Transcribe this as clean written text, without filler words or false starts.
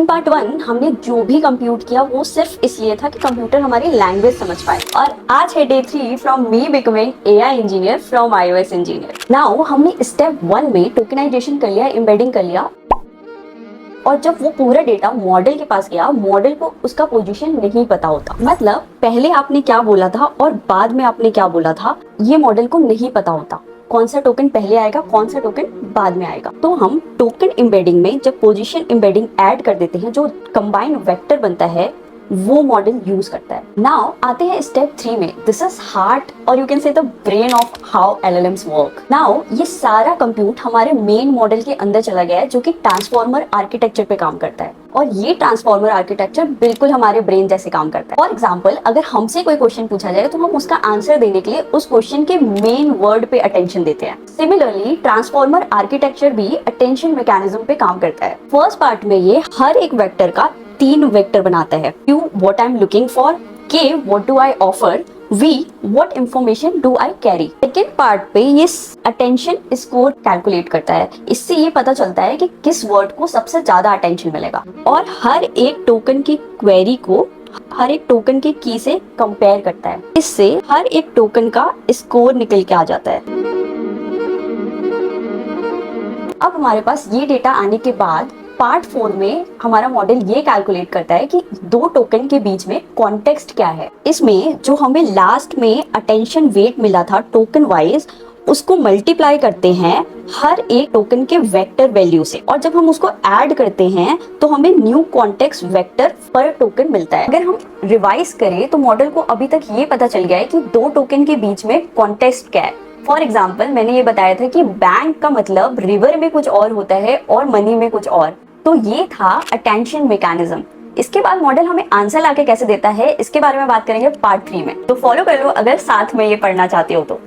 In part 1 हमने जो भी कंप्यूट किया वो सिर्फ इसलिए था कि कंप्यूटर हमारी लैंग्वेज समझ पाए। और आज है day 3 from me becoming AI engineer from iOS engineer. Now हमने स्टेप 1 में टोकनाइजेशन कर लिया, एम्बेडिंग कर लिया, और जब वो पूरा डेटा मॉडल के पास गया, मॉडल को उसका पोजीशन नहीं पता होता। मतलब पहले आपने क्या बोला था और बाद में आपने क्या बोला था, ये मॉडल को नहीं पता होता। कौन सा टोकन पहले आएगा, कौन सा टोकन बाद में आएगा। तो हम टोकन एम्बेडिंग में जब पोजीशन एम्बेडिंग ऐड कर देते हैं, जो कंबाइंड वेक्टर बनता है, वो मॉडल यूज करता है। नाउ आते हैं स्टेप 3 में। दिस इज हार्ट और you can say the brain of how LLMs work. Now ये सारा कंप्यूट हमारे मेन मॉडल के अंदर चला गया है, जो कि ट्रांसफॉर्मर आर्किटेक्चर पे काम करता है। और ये ट्रांसफॉर्मर आर्किटेक्चर बिल्कुल हमारे ब्रेन जैसे काम करता है। फॉर एग्जाम्पल, अगर हमसे कोई क्वेश्चन पूछा जाए तो हम उसका आंसर देने के लिए उस क्वेश्चन के मेन वर्ड पे अटेंशन देते हैं। सिमिलरली ट्रांसफॉर्मर आर्किटेक्चर भी अटेंशन मैकेनिज्म पे काम करता है। फर्स्ट पार्ट में ये हर एक वेक्टर का 3 वेक्टर बनाता है। Q, what I'm looking for, K, what do I offer, V, what information do I carry। Second part पे ये अटेंशन स्कोर कैलकुलेट करता है। इससे ये पता चलता है कि किस वर्ड को सबसे ज्यादा अटेंशन मिलेगा, और हर एक टोकन की क्वेरी को हर एक टोकन की की से कंपेयर करता है। इससे हर एक टोकन का स्कोर निकल के आ जाता है। अब हमारे पास ये डेटा आने के बाद पार्ट 4 में हमारा मॉडल ये कैलकुलेट करता है कि दो टोकन के बीच में कॉन्टेक्स्ट क्या है। इसमें जो हमें लास्ट में अटेंशन वेट मिला था टोकन वाइज, उसको मल्टीप्लाई करते हैं हर एक टोकन के वेक्टर वैल्यू से, और जब हम उसको ऐड करते हैं तो हमें न्यू कॉन्टेक्स्ट वेक्टर पर टोकन मिलता है। अगर हम रिवाइज करें तो मॉडल को अभी तक ये पता चल गया है कि दो टोकन के बीच में कॉन्टेक्स्ट क्या है। फॉर एग्जाम्पल, मैंने ये बताया था कि बैंक का मतलब रिवर में कुछ और होता है और मनी में कुछ और। तो ये था अटेंशन मैकेनिज्म। इसके बाद मॉडल हमें आंसर लाके कैसे देता है, इसके बारे में बात करेंगे पार्ट 3 में। तो फॉलो कर लो अगर साथ में ये पढ़ना चाहते हो तो।